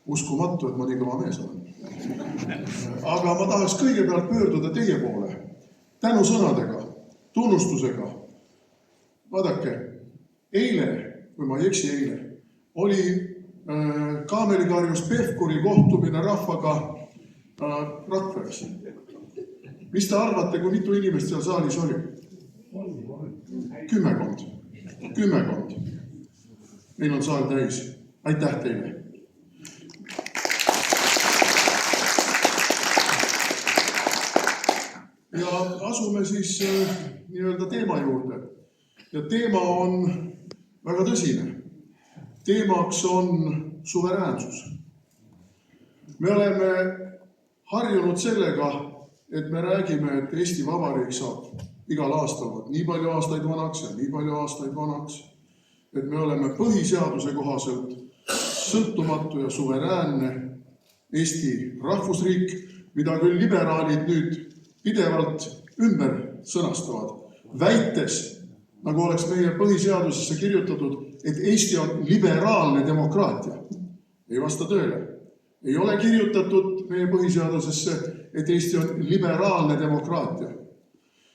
Uskumatu, et ma nii kõva mees olen. Aga ma tahaks kõigepealt pöörduda teie poole tänusõnadega, tunnustusega. Vaadake, eile, kui ma ei eksi eile, oli Kaamelikarjus Pevkuri kohtumine rahvaga Rakveres. Mis te arvate, kui mitu inimest seal saalis oli? Kümmekond. Meil on saal täis. Aitäh teile! Ja asume siis nii-öelda teema juurde. Ja teema on väga tõsine. Teemaks on suveräänsus. Me oleme harjunud sellega, et me räägime, et Eesti Vabariik saab igal aastal nii palju aastaid vanaks ja nii palju aastaid vanaks. Et me oleme põhiseaduse kohaselt sõltumatu ja suveräänne Eesti rahvusriik, mida küll liberaalid nüüd pidevalt ümber sõnastavad, väites, nagu oleks meie põhiseadusesse kirjutatud, et Eesti on liberaalne demokraatia. Ei vasta tõele. Ei ole kirjutatud meie põhiseadusesse, et Eesti on liberaalne demokraatia.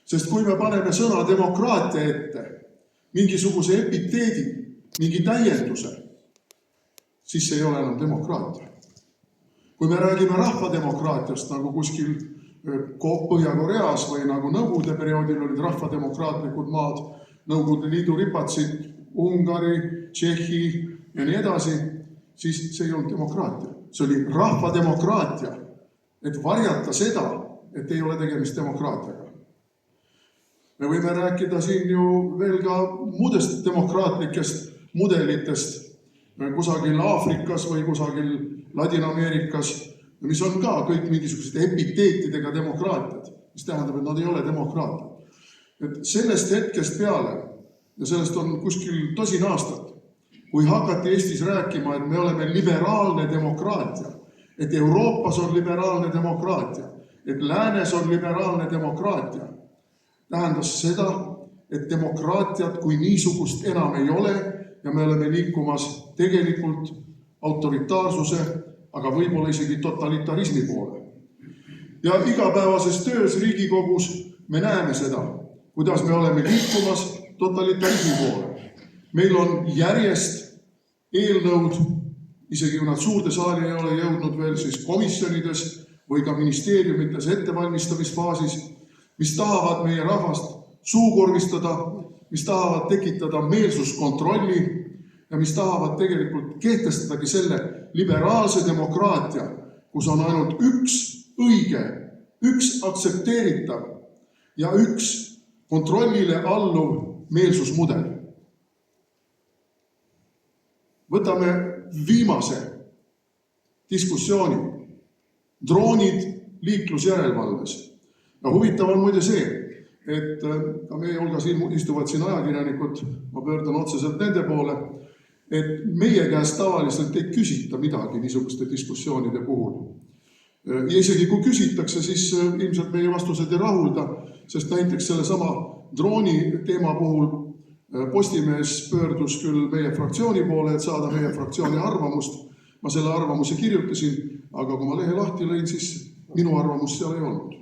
Sest kui me paneme sõna demokraatia ette, mingisuguse epiteedi, mingi täienduse, siis see ei ole enam demokraatia. Kui me räägime rahvademokraatiast, nagu kuskil Põhja-Koreas või nagu Nõukogude perioodil olid rahvademokraatlikud maad, Nõukogude Liidu ripatsid, Ungari, Tšehhi ja nii edasi, siis see ei olnud demokraatia. See oli rahvademokraatia, et varjata seda, et ei ole tegemist demokraatiaga. Me võime rääkida siin ju veel ka muudest demokraatlikest mudelitest kusagil Aafrikas või kusagil Ladina-Ameerikas, mis on ka kõik mingisugused epiteetidega demokraatiad, mis tähendab, et nad ei ole demokraatiad. Et sellest hetkest peale, ja sellest on kuskil tosin aastat, kui hakati Eestis rääkima, et me oleme liberaalne demokraatia, et Euroopas on liberaalne demokraatia, et läänes on liberaalne demokraatia, tähendas seda, et demokraatiat kui niisugust enam ei ole ja me oleme liikumas tegelikult autoritaarsuse, aga võib-olla isegi totalitarismi poole. Ja igapäevases töös Riigikogus me näeme seda, kuidas me oleme liikumas totalitarismi poole. Meil on järjest eelnõud, isegi kui nad suurde saali ei ole jõudnud veel siis komisjonides või ka ministeeriumites ettevalmistamisfaasis, mis tahavad meie rahvast suukorvistada, mis tahavad tekitada meelsuskontrolli ja mis tahavad tegelikult kehtestadagi selle liberaalse demokraatia, kus on ainult üks õige, üks aktsepteeritav ja üks kontrollile alluv meelsusmudel. Võtame viimase diskussiooni. Droonid liiklusjärelevalves. Ja huvitav on muide see, et ka meie hulgas istuvad siin ajakirjanikud, ma pöördun otseselt nende poole, et meie käest tavaliselt ei küsita midagi niisuguste diskussioonide puhul. Ja isegi kui küsitakse, siis ilmselt meie vastused ei rahulda, sest näiteks selle sama drooni teema puhul Postimees pöördus küll meie fraktsiooni poole, et saada meie fraktsiooni arvamust. Ma selle arvamuse kirjutasin, aga kui ma lehe lahti lõin, siis minu arvamust seal ei olnud.